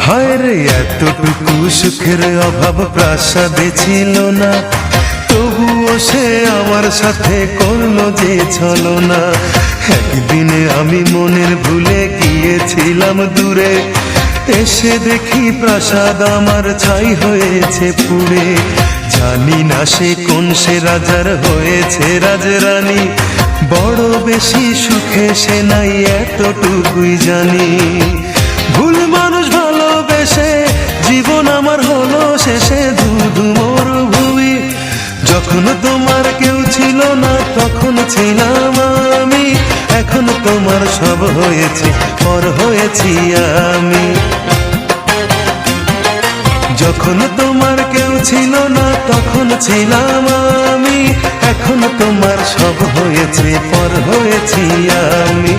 হায় রে এতটুকু সুখের অভাব প্রাসাদে ছিল না, তবুও সে আমার সাথে করলো যে ছলনা। একদিনে আমি মনের ভুলে গিয়েছিলাম দূরে, এসে দেখি প্রাসাদ আমার ছাই হয়েছে পুড়ে। জানি না সে কোন সে রাজার হয়েছে রাজরানী, বড় বেশি সুখে সে নাই এতটুকুই জানি। ভুল মানুষ ভালোবেসে জীবন আমার হলো শেষে ধুধু মরুভূমি। যখন তোমার কেউ ছিল না তখন ছিলাম আমি, এখন তোমার সব হয়েছে পর হয়েছি আমি। যখন তোমার কেউ ছিল না তখন ছিলাম আমি, এখন তোমার সব হয়েছে পর হয়েছি আমি।